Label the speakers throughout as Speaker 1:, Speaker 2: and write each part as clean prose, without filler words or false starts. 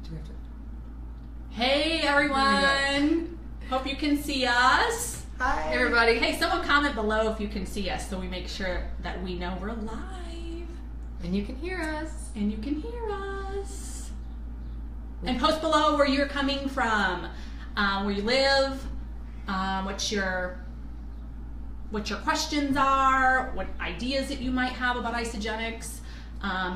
Speaker 1: Do we have to?
Speaker 2: Hey everyone! Hope you can see us.
Speaker 1: Hi.
Speaker 3: Hey everybody.
Speaker 2: Hey, someone comment below if you can see us so we make sure that we know we're live.
Speaker 3: And you can hear us.
Speaker 2: And you can hear us. And post below where you're coming from, where you live, what your questions are, what ideas that you might have about Isagenix.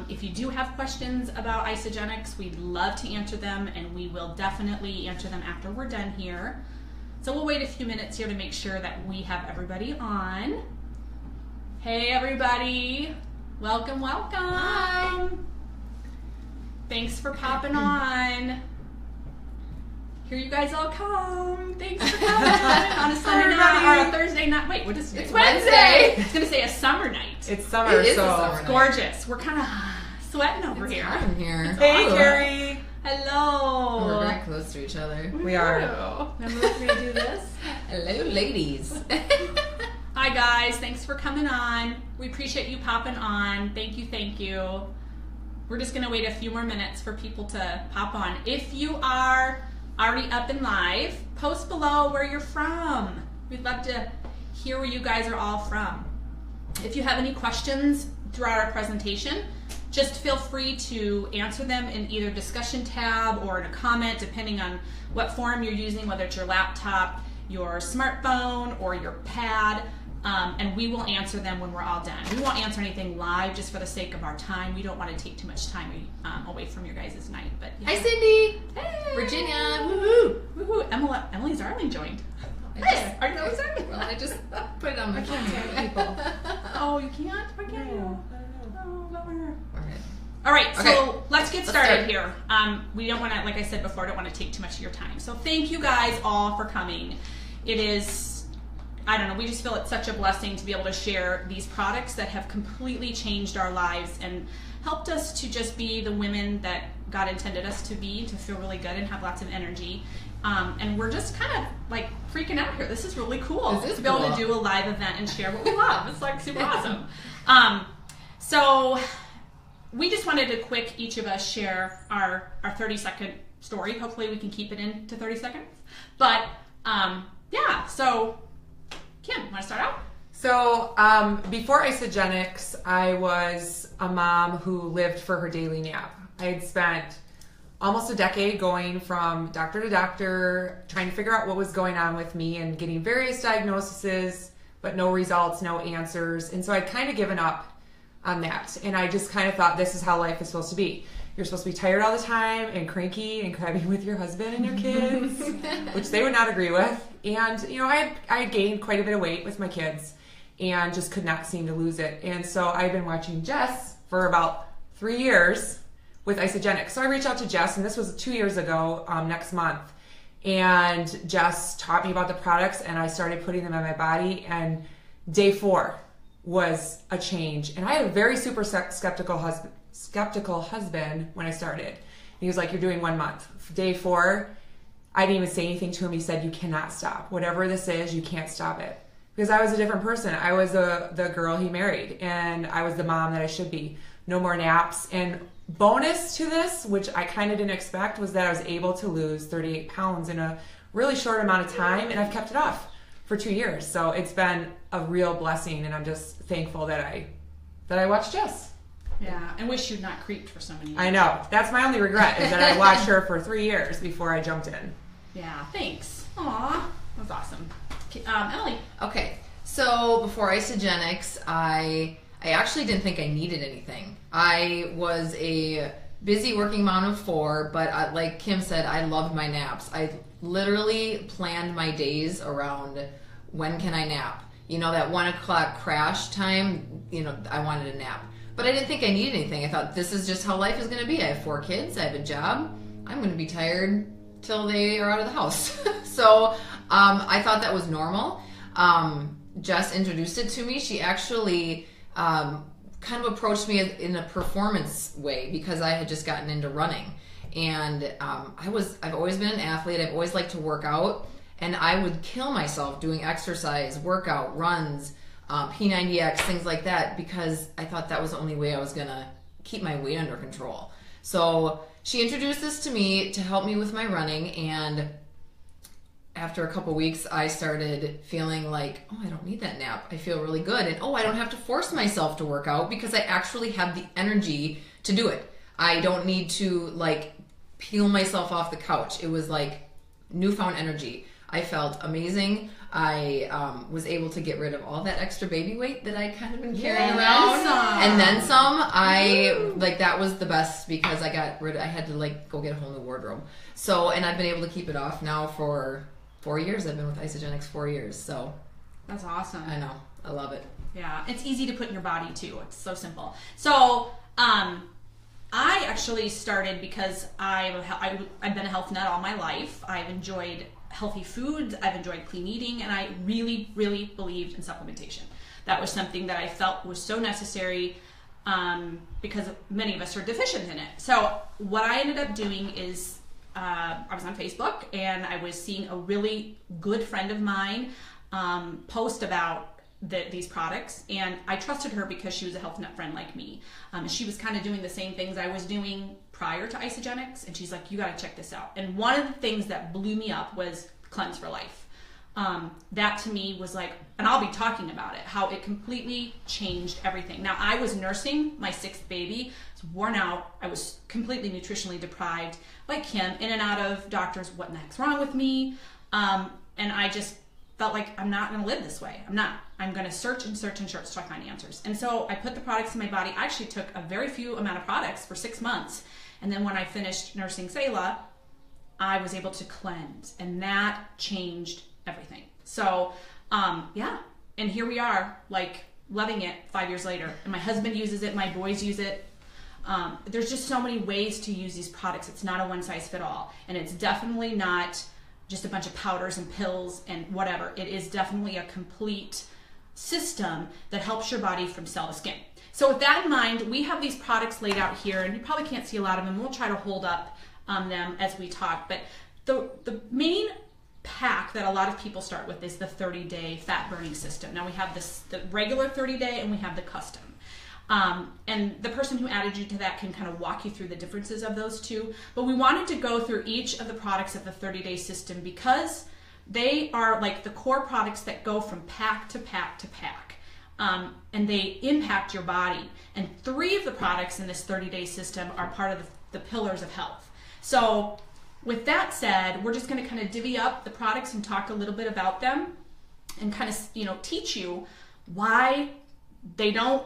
Speaker 2: If you do have questions about Isagenix, we'd love to answer them, and we will definitely answer them after we're done here. So we'll wait a few minutes here to make sure that we have everybody on. Hey everybody, welcome, welcome.
Speaker 3: Hi.
Speaker 2: Thanks for popping on. Here you guys all come. Thanks for coming on a Sunday night or a Thursday night. Wait, what is it?
Speaker 3: It's Wednesday.
Speaker 2: I was gonna say a summer night.
Speaker 1: It's summer,
Speaker 3: It is
Speaker 1: so
Speaker 3: a summer
Speaker 2: It's gorgeous. We're kind of sweating over
Speaker 3: It's
Speaker 2: here.
Speaker 3: hot in here.
Speaker 1: Hey,
Speaker 2: awesome.
Speaker 1: Carrie.
Speaker 2: Hello.
Speaker 3: We're very close to each other.
Speaker 1: We are.
Speaker 2: Remember we're gonna do this?
Speaker 3: Hello, ladies.
Speaker 2: Hi guys, thanks for coming on. We appreciate you popping on. Thank you, thank you. We're just gonna wait a few more minutes for people to pop on. If you are already up and live, post below where you're from. We'd love to hear where you guys are all from. If you have any questions throughout our presentation, just feel free to answer them in either discussion tab or in a comment, depending on what forum you're using, whether it's your laptop, your smartphone, or your pad, and we will answer them when we're all done. We won't answer anything live just for the sake of our time. We don't want to take too much time away from your guys' night. But yeah.
Speaker 3: Hi, Cindy.
Speaker 2: Hey!
Speaker 3: Virginia. Woohoo.
Speaker 2: Woohoo! Emily Zarling joined.
Speaker 3: I
Speaker 2: Hey,
Speaker 3: just,
Speaker 2: are you Emily Zarling?
Speaker 3: well, I just put it on my phone.
Speaker 1: people.
Speaker 2: Oh, you can't? Why can't you?
Speaker 1: No.
Speaker 2: Oh, bummer.
Speaker 3: All right.
Speaker 2: All right, so
Speaker 3: Okay.
Speaker 2: let's get
Speaker 3: Let's
Speaker 2: started
Speaker 3: start.
Speaker 2: here. We don't want to, like I said before, I don't want to take too much of your time. So thank you guys all for coming. It is, I don't know, we just feel it's such a blessing to be able to share these products that have completely changed our lives and helped us to just be the women that God intended us to be, to feel really good and have lots of energy. And we're just kind of like freaking out here. This is really cool
Speaker 3: This is
Speaker 2: to be able
Speaker 3: cool.
Speaker 2: to do a live event and share what we love. It's like super awesome. So we just wanted to quick, each of us share our 30-second story. Hopefully we can keep it into 30 seconds. But yeah, so Kim, want to start out?
Speaker 1: So before Isagenix, I was a mom who lived for her daily nap. I had spent almost a decade going from doctor to doctor, trying to figure out what was going on with me and getting various diagnoses, but no results, no answers. And so I'd kind of given up on that. And I just kind of thought this is how life is supposed to be. You're supposed to be tired all the time and cranky and crabby with your husband and your kids, which they would not agree with. And, you know, I had gained quite a bit of weight with my kids and just could not seem to lose it. And so I've been watching Jess for about 3 years with Isagenix. So I reached out to Jess, and this was 2 years ago, next month. And Jess taught me about the products, and I started putting them on my body. And day 4 was a change. And I had a very super skeptical husband when I started. He was like, "You're doing 1 month." Day 4, I didn't even say anything to him. He said, "You cannot stop. Whatever this is, you can't stop it." Because I was a different person. I was the girl he married, and I was the mom that I should be. No more naps. And bonus to this, which I kind of didn't expect, was that I was able to lose 38 pounds in a really short amount of time, and I've kept it off for 2 years. So it's been a real blessing, and I'm just thankful that I watched Jess.
Speaker 2: Yeah, and wish you'd not creeped for so many years.
Speaker 1: I know. That's my only regret, is that I watched her for 3 years before I jumped in.
Speaker 2: Yeah, thanks. Aw, that was awesome. Emily.
Speaker 3: Okay, so before Isagenix, I actually didn't think I needed anything. I was a busy working mom of 4, but like Kim said, I loved my naps. I literally planned my days around when can I nap. You know, that 1 o'clock crash time, you know, I wanted a nap. But I didn't think I needed anything. I thought this is just how life is going to be. I have 4 kids. I have a job. I'm going to be tired till they are out of the house. So I thought that was normal. Jess introduced it to me. She actually kind of approached me in a performance way because I had just gotten into running. And I've always been an athlete. I've always liked to work out. And I would kill myself doing exercise, workout, runs, P90X, things like that, because I thought that was the only way I was going to keep my weight under control. So she introduced this to me to help me with my running, and after a couple weeks, I started feeling like, oh, I don't need that nap. I feel really good. And oh, I don't have to force myself to work out because I actually have the energy to do it. I don't need to like peel myself off the couch. It was like newfound energy. I felt amazing. I was able to get rid of all that extra baby weight that I'd kind of been carrying around. And then some. That was the best because I had to like go get a whole new wardrobe. So, and I've been able to keep it off now for 4 years. I've been with Isagenix 4 years. So
Speaker 2: that's awesome.
Speaker 3: I know. I love it.
Speaker 2: Yeah. It's easy to put in your body too. It's so simple. So, I actually started because I've been a health nut all my life. I've enjoyed healthy foods. I've enjoyed clean eating, and I really, really believed in supplementation. That was something that I felt was so necessary because many of us are deficient in it. So what I ended up doing is I was on Facebook, and I was seeing a really good friend of mine post about these products, and I trusted her because she was a health nut friend like me. She was kind of doing the same things I was doing prior to Isagenix, and she's like, you got to check this out. And one of the things that blew me up was Cleanse for Life. That to me was like, and I'll be talking about it, how it completely changed everything. Now, I was nursing my 6th baby. I was worn out. I was completely nutritionally deprived, like Kim, in and out of doctors, what in the heck's wrong with me? And I just felt like I'm not going to live this way. I'm going to search and search and search till I find answers. And so I put the products in my body. I actually took a very few amount of products for 6 months. And then when I finished nursing Selah, I was able to cleanse, and that changed everything. So, yeah. And here we are, like loving it 5 years later. And my husband uses it. My boys use it. There's just so many ways to use these products. It's not a one size fit all. And it's definitely not just a bunch of powders and pills and whatever. It is definitely a complete system that helps your body from cell to skin. So with that in mind, we have these products laid out here, and you probably can't see a lot of them. We'll try to hold up them as we talk. But the main pack that a lot of people start with is the 30-day fat burning system. Now we have the regular 30-day, and we have the custom. And the person who added you to that can kind of walk you through the differences of those two. But we wanted to go through each of the products of the 30-day system because they are like the core products that go from pack to pack to pack. And they impact your body. And 3 of the products in this 30-day system are part of the pillars of health. So with that said, we're just going to kind of divvy up the products and talk a little bit about them and kind of, teach you why they don't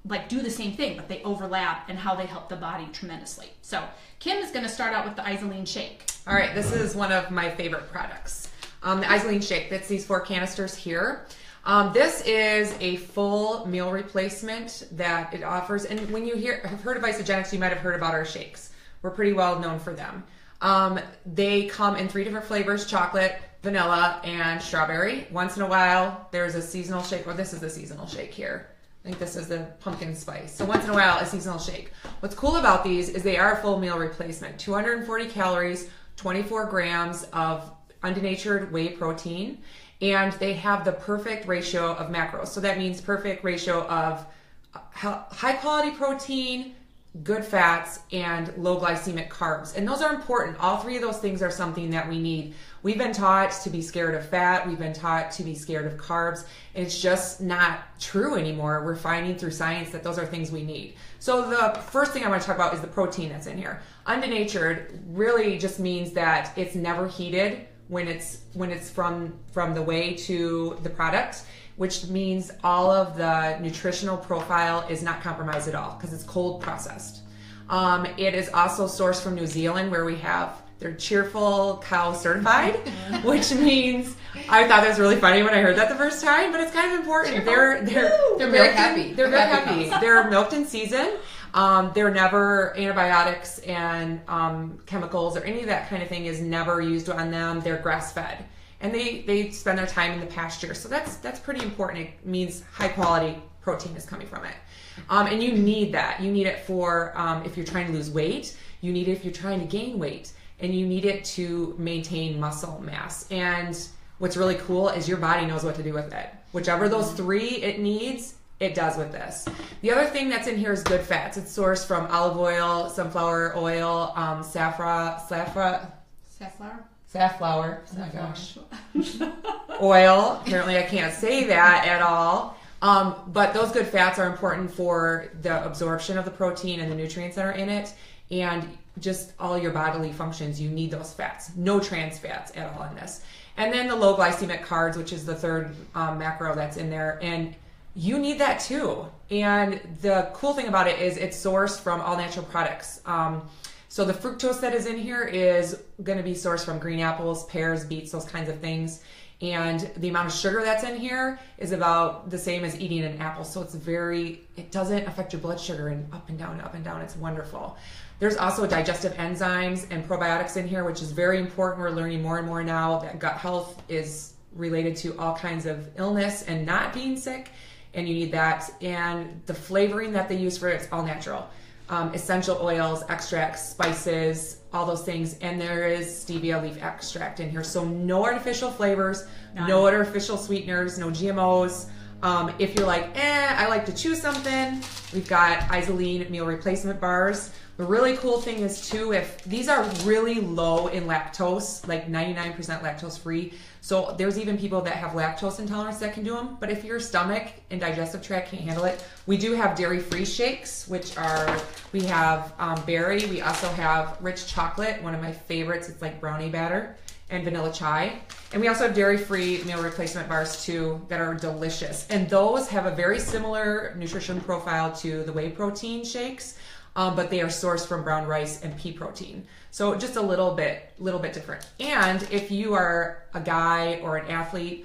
Speaker 2: like do the same thing, but they overlap and how they help the body tremendously. So Kim is going to start out with the Isoline Shake.
Speaker 1: All right, this is one of my favorite products. The Isoline Shake, that's these 4 canisters here. This is a full meal replacement that it offers. And when you have heard of Isagenix, you might have heard about our shakes. We're pretty well known for them. They come in 3 different flavors: chocolate, vanilla, and strawberry. Once in a while, there's a seasonal shake. Well, this is the seasonal shake here. I think this is the pumpkin spice. So once in a while, a seasonal shake. What's cool about these is they are a full meal replacement. 240 calories, 24 grams of undenatured whey protein, and they have the perfect ratio of macros. So that means perfect ratio of high quality protein, good fats, and low glycemic carbs. And those are important. All 3 of those things are something that we need. We've been taught to be scared of fat. We've been taught to be scared of carbs. And it's just not true anymore. We're finding through science that those are things we need. So the first thing I want to talk about is the protein that's in here. Undenatured really just means that it's never heated when it's from the whey to the product, which means all of the nutritional profile is not compromised at all because it's cold processed. It is also sourced from New Zealand, where they're cheerful cow certified, which means I thought that was really funny when I heard that the first time, but it's kind of important. They're
Speaker 3: very happy.
Speaker 1: They're very happy. They're milked in season. They're never antibiotics and chemicals or any of that kind of thing is never used on them. They're grass fed, and they spend their time in the pasture. So that's pretty important. It means high quality protein is coming from it. And you need that. You need it for if you're trying to lose weight. You need it if you're trying to gain weight, and you need it to maintain muscle mass. And what's really cool is your body knows what to do with it. Whichever those 3 it needs, It does with this. The other thing that's in here is good fats. It's sourced from olive oil, sunflower oil, safflower. Oh my gosh. Oil. Apparently I can't say that at all. But those good fats are important for the absorption of the protein and the nutrients that are in it. And just all your bodily functions, you need those fats. No trans fats at all in this. And then the low glycemic carbs, which is the third macro that's in there. And you need that too. And the cool thing about it is it's sourced from all natural products. So the fructose that is in here is going to be sourced from green apples, pears, beets, those kinds of things. And the amount of sugar that's in here is about the same as eating an apple. So it doesn't affect your blood sugar and up and down, up and down. It's wonderful. There's also digestive enzymes and probiotics in here, which is very important. We're learning more and more now that gut health is related to all kinds of illness and not being sick. And you need that. And the flavoring that they use for it's all natural. Essential oils, extracts, spices, all those things. And there is stevia leaf extract in here. So no artificial flavors, no artificial sweeteners, no GMOs. If you're like, I like to chew something, we've got Isoline meal replacement bars. The really cool thing is too, if these are really low in lactose, like 99% lactose free. So there's even people that have lactose intolerance that can do them. But if your stomach and digestive tract can't handle it, we do have dairy-free shakes, we have berry. We also have rich chocolate, one of my favorites. It's like brownie batter and vanilla chai. And we also have dairy-free meal replacement bars too that are delicious. And those have a very similar nutrition profile to the whey protein shakes. But they are sourced from brown rice and pea protein. So just a little bit different. And if you are a guy or an athlete,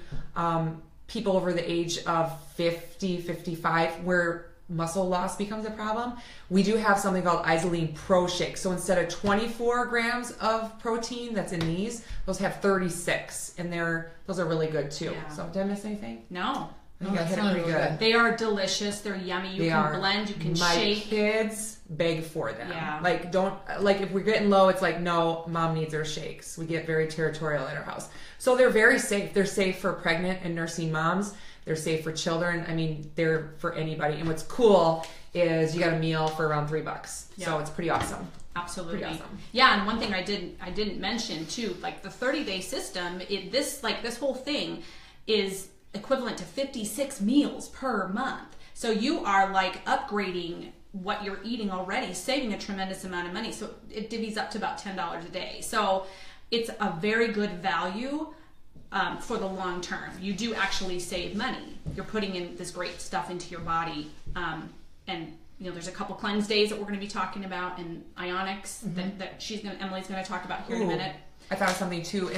Speaker 1: people over the age of 50, 55, where muscle loss becomes a problem, we do have something called Isoline Pro Shake. So instead of 24 grams of protein that's in these, those have 36. And those are really good too. Yeah. So did I miss anything?
Speaker 2: No.
Speaker 1: I think I hit it pretty good.
Speaker 2: They are delicious. They're yummy. You can blend. You can
Speaker 1: My
Speaker 2: shake.
Speaker 1: Kids beg for them.
Speaker 2: Yeah.
Speaker 1: If we're getting low, it's like, no, mom needs her shakes. We get very territorial at our house. So they're very safe. They're safe for pregnant and nursing moms. They're safe for children. I mean, they're for anybody. And what's cool is you got a meal for around $3. Yeah. So it's pretty awesome.
Speaker 2: Absolutely.
Speaker 1: Pretty awesome.
Speaker 2: Yeah, and one thing I didn't mention too, like the 30-day system, this whole thing is equivalent to 56 meals per month. So you are like upgrading what you're eating already, saving a tremendous amount of money. So it divvies up to about $10 a day. So it's a very good value for the long term. You do actually save money. You're putting in this great stuff into your body. And there's a couple cleanse days that we're going to be talking about, and ionics that Emily's going to talk about here in a minute.
Speaker 1: I thought of something too.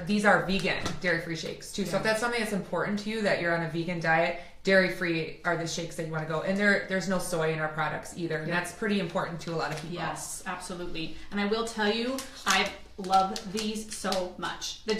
Speaker 1: These are vegan dairy-free shakes too. Yeah. So if that's something that's important to you, that you're on a vegan diet, dairy-free are the shakes that you want to go. And there's no soy in our products either. And that's pretty important to a lot of people.
Speaker 2: Yes, absolutely. And I will tell you, I love these so much. The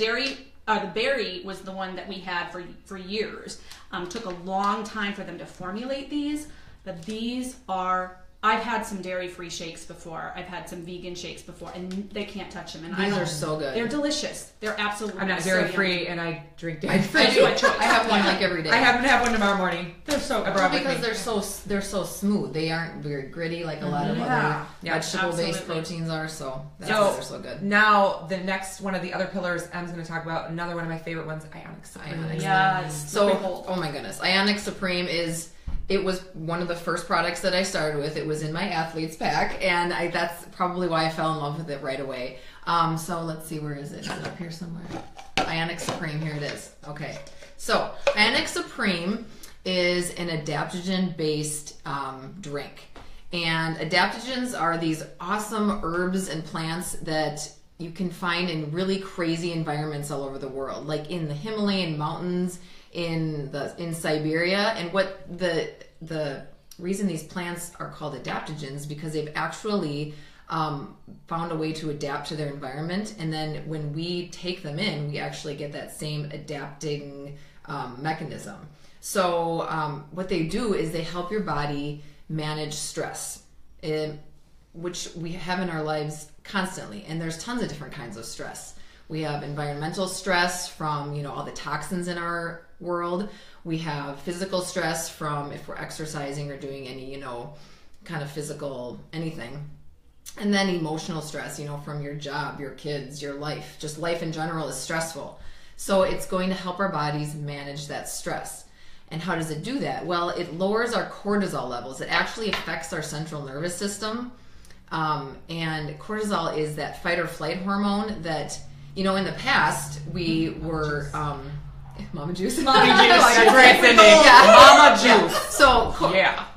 Speaker 2: berry was the one that we had for years. Took a long time for them to formulate these, but these are. I've had some dairy-free shakes before. I've had some vegan shakes before, and they can't touch them. And
Speaker 3: these are so good.
Speaker 2: They're delicious. They're absolutely.
Speaker 1: I'm not dairy-free, and I drink dairy-free.
Speaker 2: I do my choice.
Speaker 3: I have one like every day.
Speaker 1: I happen to have one tomorrow morning. They're so
Speaker 3: because they're so smooth. They aren't very gritty like a lot of other vegetable-based proteins are. So that's why they're so good.
Speaker 1: Now the next one of the other pillars Em's going to talk about, another one of my favorite ones, Ionic Supreme.
Speaker 2: Yes.
Speaker 3: So oh my goodness, Ionic Supreme is. It was one of the first products that I started with. It was in my athlete's pack, and that's probably why I fell in love with it right away. So let's see, where is it? Is it up here somewhere? Ionic Supreme, here it is. Okay, so Ionic Supreme is an adaptogen-based drink. And adaptogens are these awesome herbs and plants that you can find in really crazy environments all over the world, like in the Himalayan mountains, in Siberia. And what the reason these plants are called adaptogens because they've actually found a way to adapt to their environment, and then when we take them in, we actually get that same adapting mechanism. So what they do is they help your body manage stress, which we have in our lives constantly, and there's tons of different kinds of stress. We have environmental stress from all the toxins in our world. We have physical stress from if we're exercising or doing any, kind of physical anything. And then emotional stress, from your job, your kids, your life. Just life in general is stressful. So it's going to help our bodies manage that stress. And how does it do that? Well, it lowers our cortisol levels. It actually affects our central nervous system. And cortisol is that fight or flight hormone that, in the past, we were... Mama juice.
Speaker 2: Mama juice.
Speaker 1: That's right, Cindy. Mama juice.
Speaker 3: So,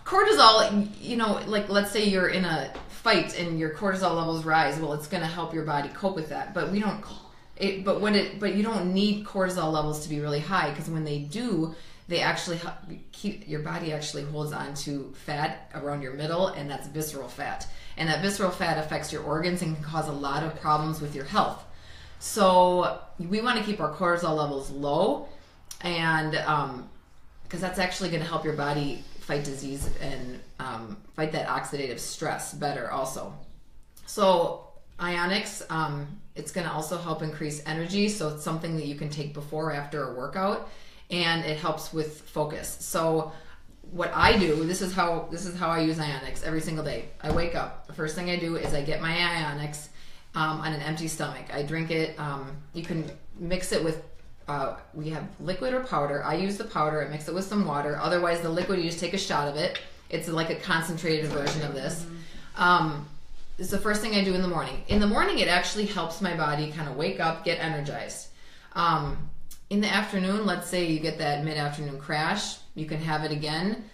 Speaker 3: cortisol, like let's say you're in a fight and your cortisol levels rise. Well, it's going to help your body cope with that. But we don't. But you don't need cortisol levels to be really high, because when they do, they actually keep your body actually holds on to fat around your middle, and that's visceral fat. And that visceral fat affects your organs and can cause a lot of problems with your health. So we want to keep our cortisol levels low, and because that's actually going to help your body fight disease and fight that oxidative stress better also. So Ionix, it's going to also help increase energy, so it's something that you can take before or after a workout, and it helps with focus. So what I do, this is how I use Ionix every single day. I wake up. The first thing I do is I get my Ionix on an empty stomach. I drink it. You can mix it with, we have liquid or powder. I use the powder. I mix it with some water. Otherwise, the liquid, you just take a shot of it. It's like a concentrated version of this. It's the first thing I do in the morning. In the morning, it actually helps my body kind of wake up, get energized. In the afternoon, let's say you get that mid-afternoon crash, you can have it again.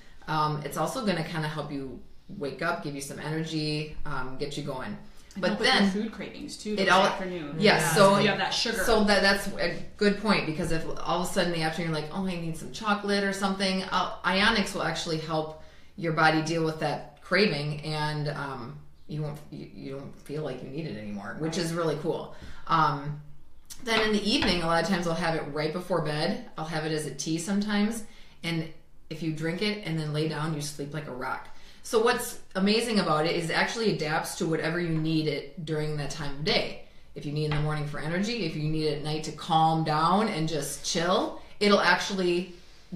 Speaker 3: It's also going to kind of help you wake up, give you some energy, get you going.
Speaker 2: But then food cravings too. This afternoon.
Speaker 3: Yes, so
Speaker 2: you have that sugar.
Speaker 3: So that's a good point, because if all of a sudden in the afternoon you're like, oh, I need some chocolate or something, Ionix will actually help your body deal with that craving, and you don't feel like you need it anymore, which is really cool. Then in the evening, a lot of times I'll have it right before bed. I'll have it as a tea sometimes, and if you drink it and then lay down, you sleep like a rock. So what's amazing about it is it actually adapts to whatever you need it during that time of day. If you need it in the morning for energy, if you need it at night to calm down and just chill, it'll actually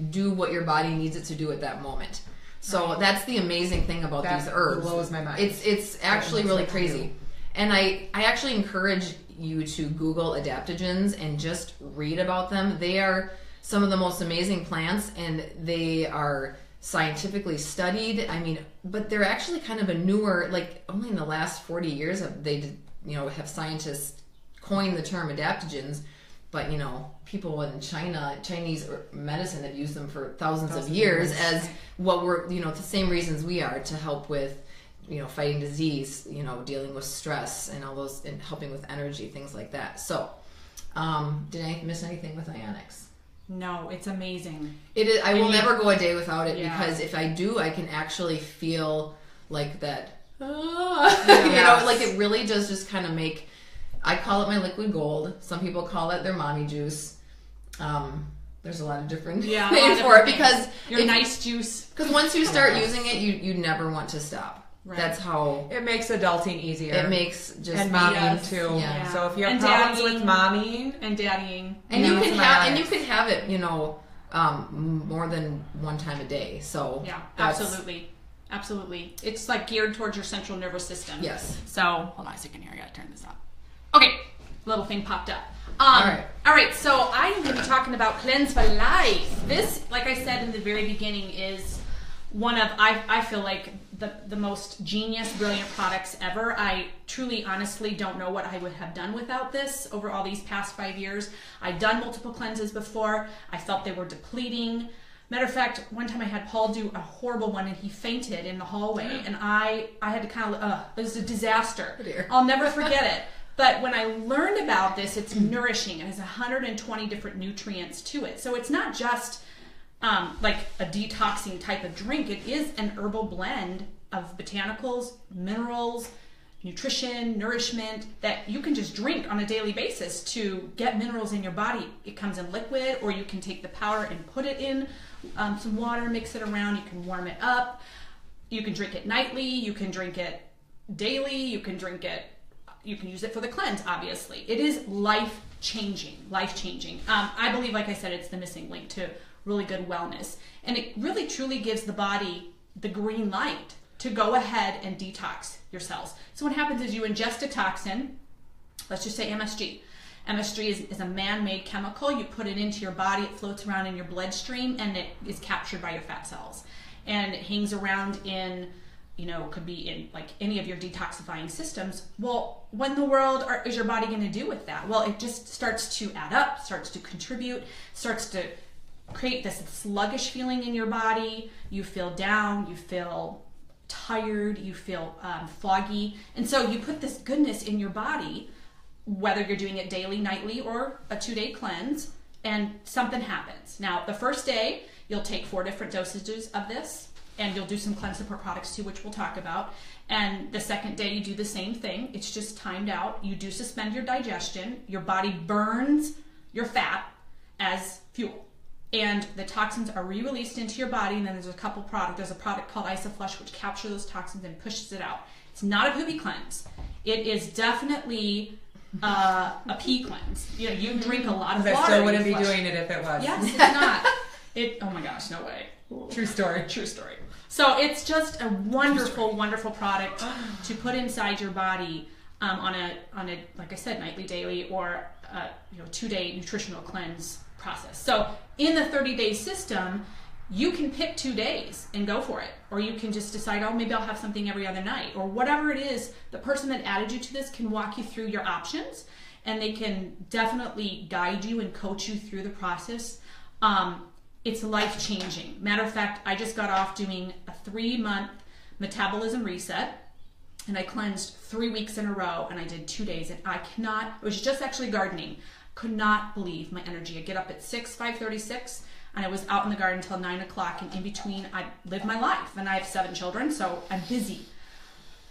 Speaker 3: do what your body needs it to do at that moment. So that's the amazing thing about these herbs.
Speaker 1: That blows my mind.
Speaker 3: It's actually really crazy. And I actually encourage you to Google adaptogens and just read about them. They are some of the most amazing plants, and they are scientifically studied. I mean, but they're actually kind of a newer, like only in the last 40 years have have scientists coined the term adaptogens. But people in Chinese medicine have used them for thousands of years as what we're, the same reasons we are, to help with, fighting disease, dealing with stress and all those, and helping with energy, things like that. So, did I miss anything with Ionix?
Speaker 2: No, it's amazing.
Speaker 3: It is. I will never go a day without it, because if I do, I can actually feel like that. Like it really does just kind of make. I call it my liquid gold. Some people call it their mommy juice. There's a lot of different names for it, because
Speaker 2: your nice juice.
Speaker 3: Because once you start using it, you never want to stop. Right. That's how
Speaker 1: it makes adulting easier.
Speaker 3: It makes just
Speaker 1: and momming too.
Speaker 3: Yeah.
Speaker 1: So if you have problems with momming
Speaker 2: and daddying,
Speaker 3: and you can have it, more than one time a day. So
Speaker 2: yeah, absolutely. It's like geared towards your central nervous system.
Speaker 3: Yes.
Speaker 2: So hold on a second here. I gotta turn this up. Okay, little thing popped up. All right. So I'm going to be talking about Cleanse for Life. This, like I said in the very beginning, is one of I feel like the most genius, brilliant products ever. I truly, honestly don't know what I would have done without this over all these past 5 years. I've done multiple cleanses before. I felt they were depleting. Matter of fact, one time I had Paul do a horrible one, and he fainted in the hallway, and I had to kind of it was a disaster.
Speaker 3: Oh dear.
Speaker 2: I'll never forget it. But when I learned about this, it's nourishing. It has 120 different nutrients to it. So it's not just like a detoxing type of drink. It is an herbal blend of botanicals, minerals, nutrition, nourishment that you can just drink on a daily basis to get minerals in your body. It comes in liquid, or you can take the powder and put it in some water, mix it around. You can warm it up. You can drink it nightly. You can drink it daily. You can drink it you can use it for the cleanse, obviously. It is life-changing. I believe, like I said, it's the missing link to really good wellness. And it really, truly gives the body the green light to go ahead and detox your cells. So what happens is you ingest a toxin, let's just say MSG. MSG is a man-made chemical. You put it into your body, it floats around in your bloodstream, and it is captured by your fat cells. And it hangs around in, could be in like any of your detoxifying systems. Well, what in the world is your body going to do with that? Well, it just starts to add up, starts to contribute, starts to create this sluggish feeling in your body. You feel down, you feel tired, you feel foggy. And so you put this goodness in your body, whether you're doing it daily, nightly, or a 2-day cleanse, and something happens. Now, the first day, you'll take 4 different dosages of this, and you'll do some cleanse support products too, which we'll talk about. And the second day, you do the same thing. It's just timed out. You do suspend your digestion. Your body burns your fat as fuel. And the toxins are re-released into your body, and then there's a product called IsoFlush, which captures those toxins and pushes it out. It's not a poopy cleanse. It is definitely a pee cleanse. You drink a lot of water.
Speaker 1: I still wouldn't be doing it if it was.
Speaker 2: Yes, it's not. Oh my gosh, no way.
Speaker 1: True story.
Speaker 2: So it's just a wonderful, wonderful product to put inside your body on a like I said, nightly, daily, or 2-day nutritional cleanse process. So in the 30-day system, you can pick 2 days and go for it. Or you can just decide, maybe I'll have something every other night. Or whatever it is, the person that added you to this can walk you through your options, and they can definitely guide you and coach you through the process. It's life-changing. Matter of fact, I just got off doing a 3-month metabolism reset, and I cleansed 3 weeks in a row, and I did 2 days, and it was just actually gardening. Could not believe my energy. I get up at 5:36, and I was out in the garden until 9 o'clock, and in between, I live my life, and I have 7 children, so I'm busy.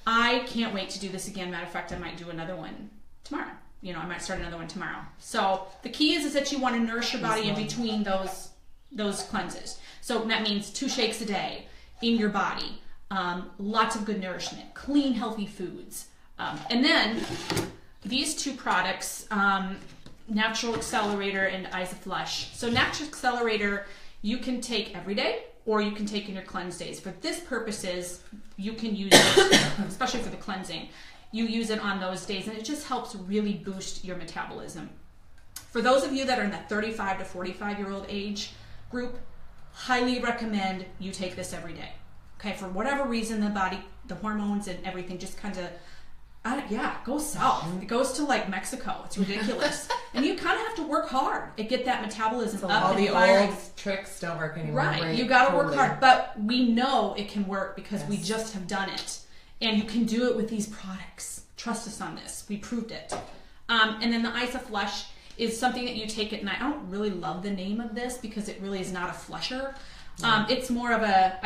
Speaker 2: I can't wait to do this again. Matter of fact, I might do another one tomorrow. I might start another one tomorrow. So the key is that you want to nourish your body in between those cleanses. So that means 2 shakes a day in your body, lots of good nourishment, clean, healthy foods. And then these 2 products, Natural Accelerator and IsoFlush. So Natural Accelerator, you can take every day, or you can take in your cleanse days. For this purposes, you can use it, especially for the cleansing, you use it on those days, and it just helps really boost your metabolism. For those of you that are in that 35 to 45-year-old age group, highly recommend you take this every day. Okay, for whatever reason, the body, the hormones and everything just kind of, go south. It goes to like Mexico. It's ridiculous. And you kind of have to work hard to get that metabolism up.
Speaker 1: All the
Speaker 2: firing.
Speaker 1: old tricks don't work anymore.
Speaker 2: Right. You got to work hard. But we know it can work because we just have done it. And you can do it with these products. Trust us on this. We proved it. And then the IsoFlush is something that you take at night. I don't really love the name of this because it really is not a flusher. It's more of a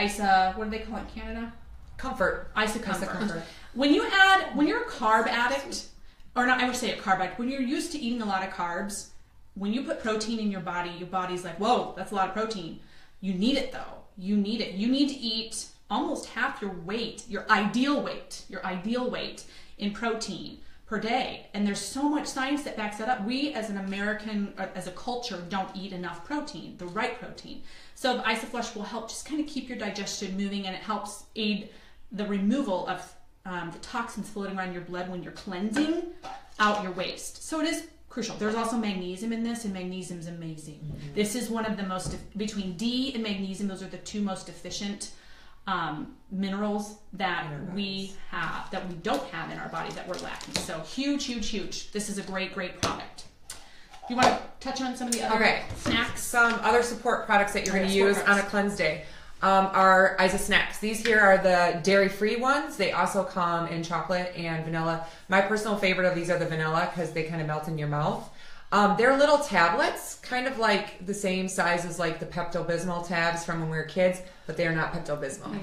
Speaker 2: what do they call it in Canada?
Speaker 1: Comfort.
Speaker 2: Isocomfort. When you're a carb addict, or not, I would say a carb addict, when you're used to eating a lot of carbs, when you put protein in your body's like, whoa, that's a lot of protein. You need it though. You need it. You need to eat almost half your weight, your ideal weight in protein per day. And there's so much science that backs that up. We as an American, as a culture, don't eat enough protein, the right protein. So the IsoFlush will help just kind of keep your digestion moving, and it helps aid the removal of the toxins floating around your blood when you're cleansing out your waste. So it is crucial. There's also magnesium in this, and magnesium is amazing. Mm-hmm. This is one of the most, between D and magnesium, those are the 2 most efficient minerals that we don't have in our body that we're lacking. So huge. This is a great product. You want to touch on some of the other snacks? Some
Speaker 1: other support products that you're going to use on a cleanse day are Isa Snacks. These here are the dairy-free ones. They also come in chocolate and vanilla. My personal favorite of these are the vanilla because they kind of melt in your mouth. They're little tablets, kind of like the same size as like the Pepto-Bismol tabs from when we were kids, but they are not Pepto-Bismol.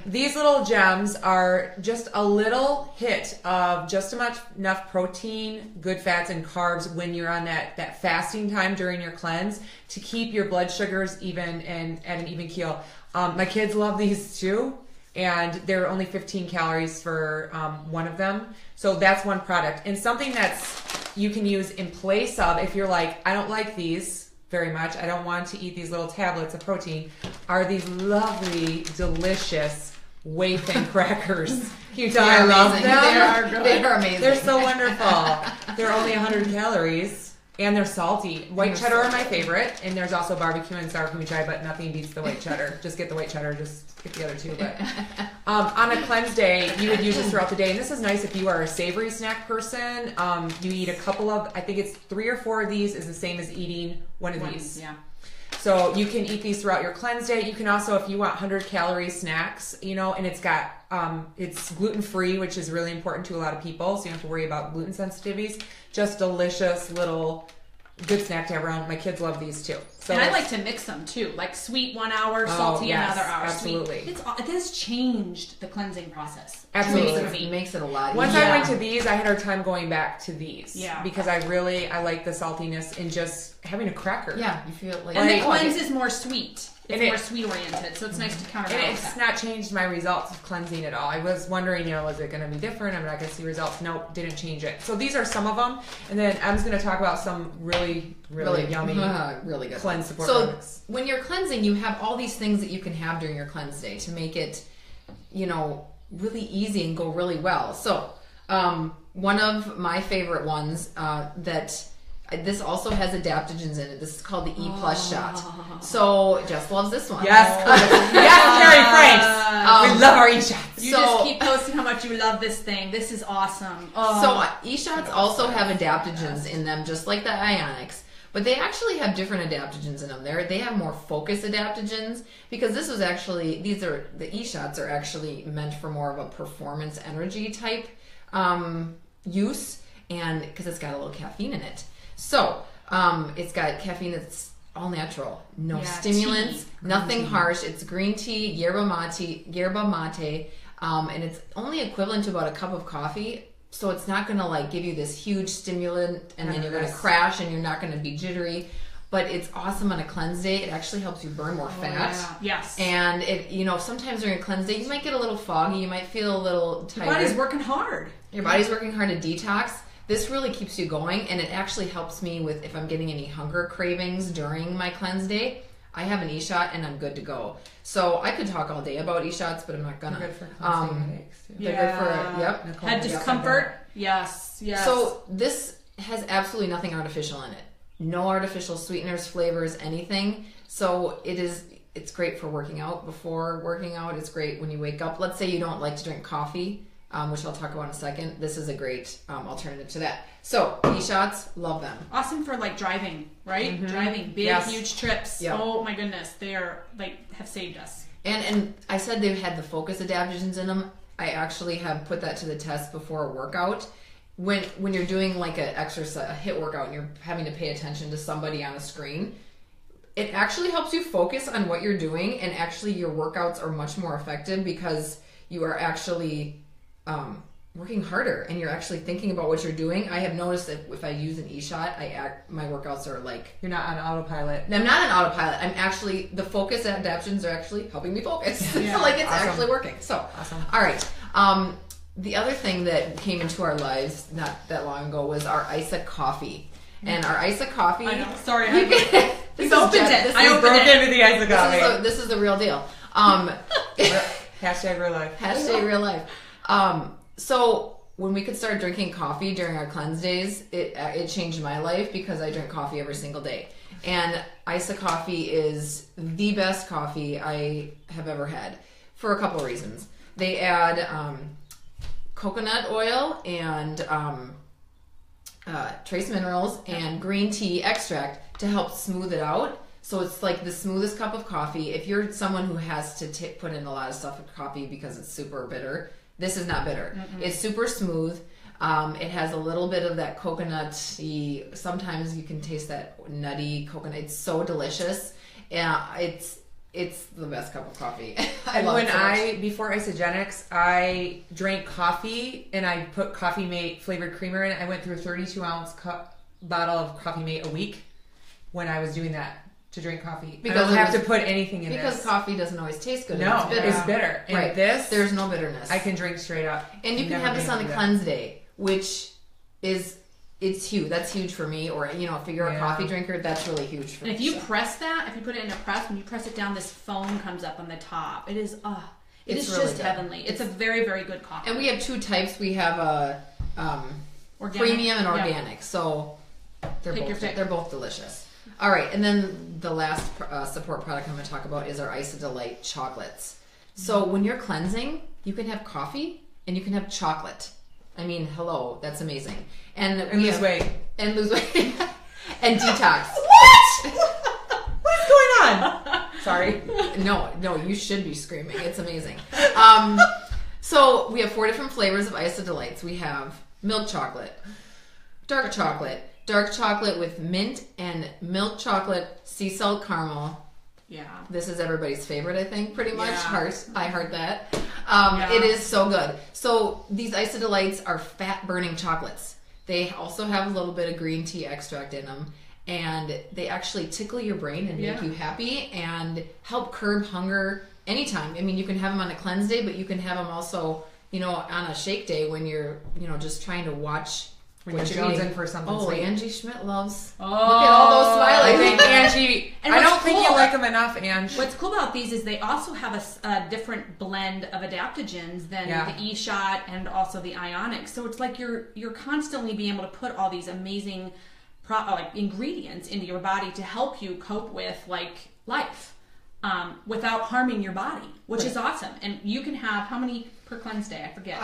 Speaker 1: These little gems are just a little hit of just enough protein, good fats, and carbs when you're on that fasting time during your cleanse to keep your blood sugars even and at an even keel. My kids love these too. and there are only 15 calories for one of them. So that's one product. And something that's you can use in place of, if you're like, I don't like these very much, I don't want to eat these little tablets of protein, are these lovely, delicious whey thin crackers. You know, I love them.
Speaker 3: They are amazing.
Speaker 1: They're so wonderful. They're only 100 calories. And they're salty. White cheddar are my favorite. And there's also barbecue and sour cream and chai, but nothing beats the white cheddar. Just get the white cheddar. Just skip the other two. But on a cleanse day, you would use this throughout the day. And this is nice if you are a savory snack person. You eat a couple of, I think it's 3 or 4 of these is the same as eating one of these.
Speaker 2: Yeah.
Speaker 1: So you can eat these throughout your cleanse day. You can also, if you want 100-calorie snacks, you know, and it's got, it's gluten-free, which is really important to a lot of people. So you don't have to worry about gluten sensitivities. Just delicious little good snack to have around. My kids love these too. So
Speaker 2: and I like to mix them too, like sweet 1 hour, salty another hour.
Speaker 1: Absolutely.
Speaker 2: Sweet. It has changed the cleansing process.
Speaker 1: Absolutely.
Speaker 3: It makes it a lot easier.
Speaker 1: Once I went to these, I had a hard time going back to these.
Speaker 2: Yeah.
Speaker 1: Because I like the saltiness in just having a cracker.
Speaker 3: Yeah, you feel like...
Speaker 2: And the cleanse is more sweet. It's
Speaker 1: and
Speaker 2: more sweet oriented, so it's nice to counterbalance.
Speaker 1: And it's not changed my results of cleansing at all. I was wondering, you know, is it going to be different? I'm not going to see results. Nope, didn't change it. So these are some of them, and then I'm just going to talk about some really yummy,
Speaker 3: really good
Speaker 1: cleanse support
Speaker 3: products. So when you're cleansing, you have all these things that you can have during your cleanse day to make it, you know, really easy and go really well. So one of my favorite ones that this also has adaptogens in it. This is called the E Plus shot. So Jess loves this one.
Speaker 1: Yes, yes, Carrie Franks. We love our E shots.
Speaker 2: You just keep posting how much you love this thing. This is awesome.
Speaker 3: So E shots also have adaptogens in them, just like the Ionics. But they actually have different adaptogens in them. They have more focused adaptogens because this was actually, the E shots are actually meant for more of a performance energy type use, and because it's got a little caffeine in it. So, it's got caffeine that's all natural, no stimulants, nothing harsh. It's green tea, yerba mate, and it's only equivalent to about a cup of coffee. So it's not going to like give you this huge stimulant and then you're going to crash and you're not going to be jittery. But it's awesome on a cleanse day. It actually helps you burn more fat.
Speaker 2: Yeah. Yes.
Speaker 3: And it, you know, sometimes during a cleanse day, you might get a little foggy. You might feel a little tired.
Speaker 2: Your body's working hard.
Speaker 3: Your body's working hard to detox. This really keeps you going, and it actually helps me with if I'm getting any hunger cravings during my cleanse day. I have an E-shot, and I'm good to go. So I could talk all day about E-shots, but I'm not gonna.
Speaker 1: They're good for cleansing headaches, too.
Speaker 3: They're good for,
Speaker 2: head discomfort. Yes.
Speaker 3: So this has absolutely nothing artificial in it. No artificial sweeteners, flavors, anything. So it's great for working out, before working out. It's great when you wake up. Let's say you don't like to drink coffee. Which I'll talk about in a second. This is a great alternative to that. So, E-shots, love them.
Speaker 2: Awesome for like driving, right? Mm-hmm. Driving big, huge trips. Yep. Oh my goodness, they are like have saved us.
Speaker 3: And I said they had the focus adaptogens in them. I actually have put that to the test before a workout. When you're doing like a HIIT workout, and you're having to pay attention to somebody on a screen, it actually helps you focus on what you're doing, and actually your workouts are much more effective because you are actually working harder and you're actually thinking about what you're doing. I have noticed that if I use an E-shot, my workouts are like...
Speaker 1: You're not on autopilot.
Speaker 3: I'm not on autopilot. I'm actually... The focus adaptogens are actually helping me focus. Yeah. Like it's actually working. So,
Speaker 1: awesome.
Speaker 3: All right. The other thing that came into our lives not that long ago was our Isa coffee. And our Isa coffee...
Speaker 2: I know. Sorry.
Speaker 3: I opened it.
Speaker 2: I
Speaker 1: broke into the Isa coffee.
Speaker 3: This is the real deal.
Speaker 1: Hashtag real life.
Speaker 3: Hashtag real life. So when we could start drinking coffee during our cleanse days, it changed my life because I drink coffee every single day. And Isa coffee is the best coffee I have ever had for a couple of reasons. They add coconut oil and trace minerals and green tea extract to help smooth it out. So it's like the smoothest cup of coffee. If you're someone who has to put in a lot of stuff in coffee because it's super bitter, this is not bitter. Mm-hmm. It's super smooth. It has a little bit of that coconut-y, sometimes you can taste that nutty coconut. It's so delicious. Yeah, it's the best cup of coffee.
Speaker 1: Before Isogenics, I drank coffee and I put Coffee Mate flavored creamer in it. I went through a 32-ounce bottle of Coffee Mate a week when I was doing that to drink coffee.
Speaker 3: Because
Speaker 1: I don't have to put anything in
Speaker 3: because
Speaker 1: this.
Speaker 3: coffee doesn't always taste good.
Speaker 1: No, it's bitter. And
Speaker 3: right.
Speaker 1: this,
Speaker 3: there's no bitterness.
Speaker 1: I can drink straight up.
Speaker 3: And you can have this on the cleanse day, which is it's huge. That's huge for me. Or if you're a coffee drinker, that's really huge for me.
Speaker 2: And if you press that, if you put it in a press, when you press it down, this foam comes up on the top. It is it's
Speaker 3: really
Speaker 2: just
Speaker 3: good.
Speaker 2: Heavenly. It's a very, very good coffee.
Speaker 3: And we have 2 types. We have a premium and organic. So they're both delicious. All right, and then the last support product I'm going to talk about is our Ice of Delight chocolates. So when you're cleansing, you can have coffee and you can have chocolate. I mean, hello, that's amazing. And lose weight. And lose weight. And detox.
Speaker 1: What? What's going on? Sorry.
Speaker 3: No, you should be screaming. It's amazing. So we have 4 different flavors of Ice of Delights. We have milk chocolate, dark chocolate with mint and milk chocolate, sea salt caramel.
Speaker 2: Yeah.
Speaker 3: This is everybody's favorite, I think, pretty much.
Speaker 2: Yeah.
Speaker 3: I heard that. It is so good. So these Ice of Delights are fat-burning chocolates. They also have a little bit of green tea extract in them. And they actually tickle your brain and make you happy and help curb hunger anytime. I mean, you can have them on a cleanse day, but you can have them also, on a shake day when you're, just trying to watch
Speaker 1: when you're jonesing for something sweet.
Speaker 3: Angie Schmidt loves. Look at all those smileys.
Speaker 1: I think Angie. I don't think you like them enough, Angie.
Speaker 2: What's cool about these is they also have a different blend of adaptogens than the E-Shot and also the Ionic. So it's like you're constantly being able to put all these amazing ingredients into your body to help you cope with life without harming your body, which is awesome. And you can have how many per cleanse day? I forget.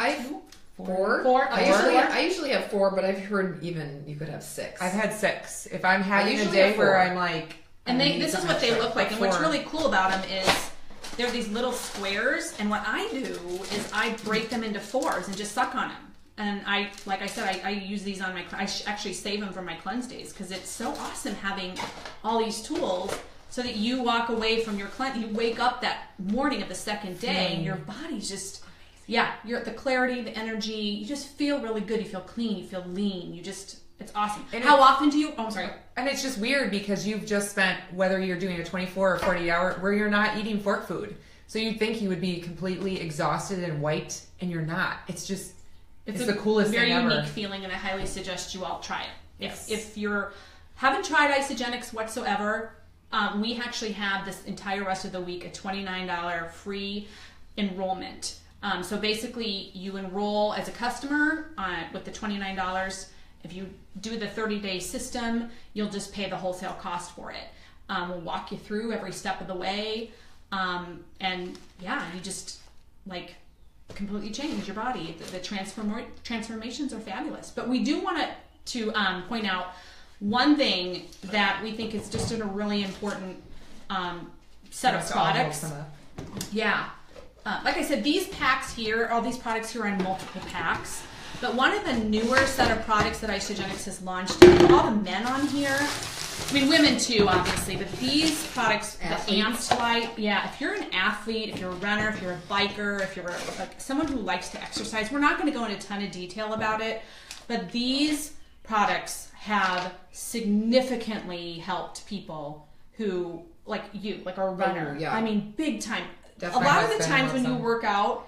Speaker 3: 4. I usually have 4, but I've heard even you could have 6.
Speaker 1: I've had 6 if I'm having a day where I'm like.
Speaker 2: And this is what they look like. And what's really cool about them is they're these little squares. And what I do is I break them into 4s and just suck on them. And like I said, I use these on I actually save them for my cleanse days because it's so awesome having all these tools so that you walk away from your cleanse. You wake up that morning of the second day and your body's just, you're the clarity, the energy. You just feel really good. You feel clean. You feel lean. It's awesome. And how often do you, I'm sorry.
Speaker 1: And it's just weird because you've just spent, whether you're doing a 24 or 40 hour, where you're not eating fork food. So you'd think you would be completely exhausted and wiped, and you're not. It's the coolest thing ever.
Speaker 2: Very unique feeling, and I highly suggest you all try it.
Speaker 1: Yes.
Speaker 2: If you're haven't tried Isogenics whatsoever, we actually have this entire rest of the week a $29 free enrollment. So basically, you enroll as a customer with the $29. If you do the 30-day system, you'll just pay the wholesale cost for it. We'll walk you through every step of the way, and you just completely change your body. The transformations are fabulous. But we do want to point out one thing that we think is just a really important set of products. Like I said, these packs here, all these products here are in multiple packs. But one of the newer set of products that Isogenics has launched, all the men on here, I mean, women too, obviously, but these products, the Amped Light, if you're an athlete, if you're a runner, if you're a biker, if you're someone who likes to exercise, we're not going to go into a ton of detail about it, but these products have significantly helped people who, like you, like a runner.
Speaker 3: Oh, yeah.
Speaker 2: I mean, big time.
Speaker 1: That's
Speaker 2: a lot of the times when you work out,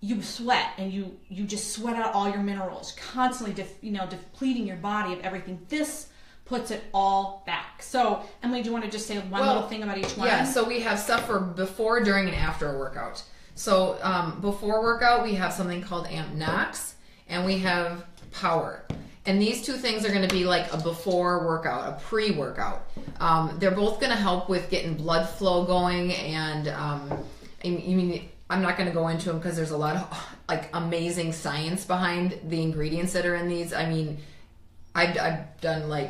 Speaker 2: you sweat and you just sweat out all your minerals, constantly depleting your body of everything. This puts it all back. So, Emily, do you want to just say one little thing about each one?
Speaker 3: Yeah, so we have stuff for before, during, and after a workout. So before workout, we have something called Amp Nox, and we have Power. And these two things are going to be like a before workout, a pre-workout. They're both going to help with getting blood flow going, and I'm not going to go into them because there's a lot of amazing science behind the ingredients that are in these. I mean, I've done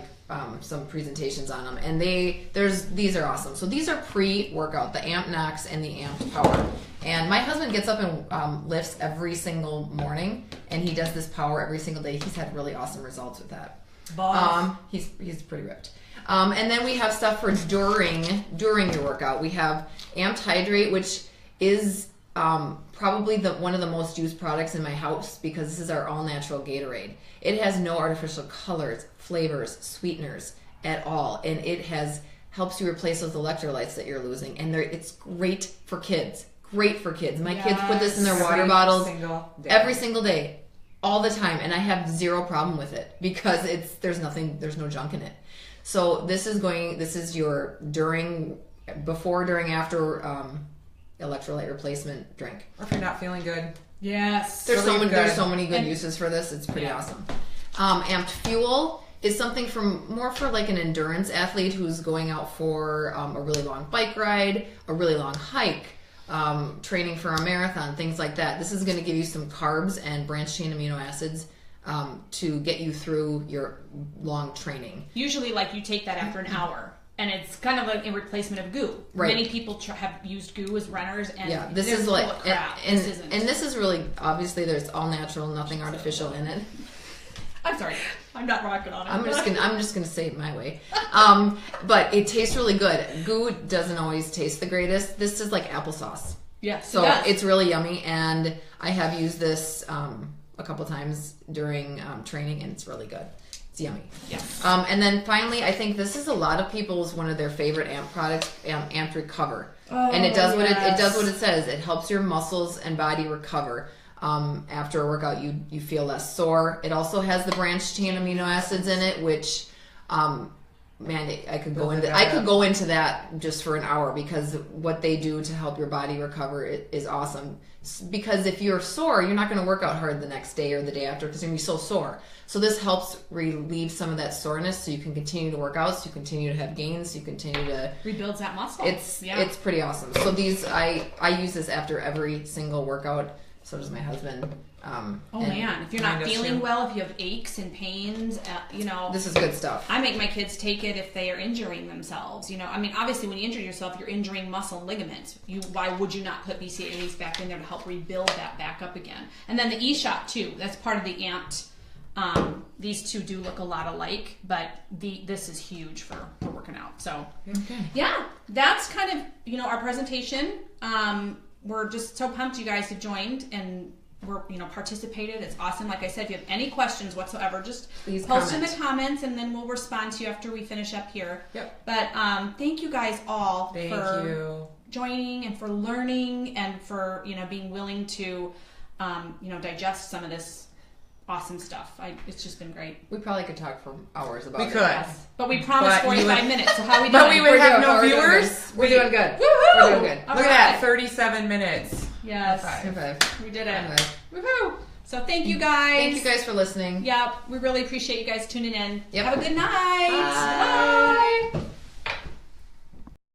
Speaker 3: some presentations on them, and these are awesome. So these are pre-workout, the Amp Nox and the Amp Power. And my husband gets up and lifts every single morning, and he does this power every single day. He's had really awesome results with that. He's pretty ripped. And then we have stuff for during your workout. We have Amped Hydrate, which is probably one of the most used products in my house because this is our all-natural Gatorade. It has no artificial colors, flavors, sweeteners at all, and it has helps you replace those electrolytes that you're losing. And it's great for kids. Great for kids. My kids put this in their water bottles every single day, all the time, and I have zero problem with it because there's no junk in it. So this is your before, during, after electrolyte replacement drink.
Speaker 1: Or if you're not feeling good.
Speaker 2: Yes.
Speaker 3: There's so many good uses for this. It's pretty awesome. Amped Fuel is something more for like an endurance athlete who's going out for a really long bike ride, a really long hike, training for a marathon, things like that. This is going to give you some carbs and branched chain amino acids to get you through your long training.
Speaker 2: Usually, like, you take that after an hour, and it's kind of like a replacement of goo.
Speaker 3: Right.
Speaker 2: Many people have used goo as runners, and
Speaker 3: this is like, and
Speaker 2: this
Speaker 3: is really, obviously, there's all natural, nothing artificial in it.
Speaker 2: I'm sorry, I'm not rocking on it.
Speaker 3: I'm just gonna say it my way. But it tastes really good. Goo doesn't always taste the greatest. This is like applesauce.
Speaker 2: Yes,
Speaker 3: so it's really yummy, and I have used this a couple times during training, and it's really good. It's yummy.
Speaker 2: Yes.
Speaker 3: And then finally, I think this is a lot of people's one of their favorite AMP products, AMP Recover, and it does what it does what it says. It helps your muscles and body recover. After a workout, you feel less sore. It also has the branched chain amino acids in it, which, I could go into that just for an hour, because what they do to help your body recover is awesome. Because if you're sore, you're not going to work out hard the next day or the day after, because you're going to be so sore. So this helps relieve some of that soreness, so you can continue to work out, so you continue to have gains, so you continue to
Speaker 2: rebuilds that muscle.
Speaker 3: It's pretty awesome. So these I use this after every single workout. So does my husband.
Speaker 2: Man, if you're not feeling well, if you have aches and pains,
Speaker 3: this is good stuff.
Speaker 2: I make my kids take it if they are injuring themselves. Obviously when you injure yourself, you're injuring muscle and ligaments. Why would you not put BCAAs back in there to help rebuild that back up again? And then the E-Shot too. That's part of the amped. These two do look a lot alike, but this is huge for working out. So yeah, that's kind of our presentation. We're just so pumped you guys have joined and participated. It's awesome. Like I said, if you have any questions whatsoever, just
Speaker 3: please
Speaker 2: post in the comments, and then we'll respond to you after we finish up here.
Speaker 1: Yep.
Speaker 2: But thank you guys all
Speaker 1: for
Speaker 2: joining and for learning and for being willing to digest some of this awesome stuff. It's just been great.
Speaker 3: We probably could talk for hours about
Speaker 1: it.
Speaker 3: We
Speaker 1: could.
Speaker 2: Yes. But we promised 45 minutes, so how are we doing?
Speaker 1: But we would have no viewers.
Speaker 3: We're doing good.
Speaker 2: Woohoo!
Speaker 3: We're doing good.
Speaker 1: Look at that, 37 minutes.
Speaker 2: Yes.
Speaker 3: Okay.
Speaker 2: We did it. Woohoo! So thank you guys.
Speaker 3: Thank you guys for listening.
Speaker 2: Yep. We really appreciate you guys tuning in.
Speaker 3: Yep.
Speaker 2: Have a good night.
Speaker 3: Bye.
Speaker 2: Bye.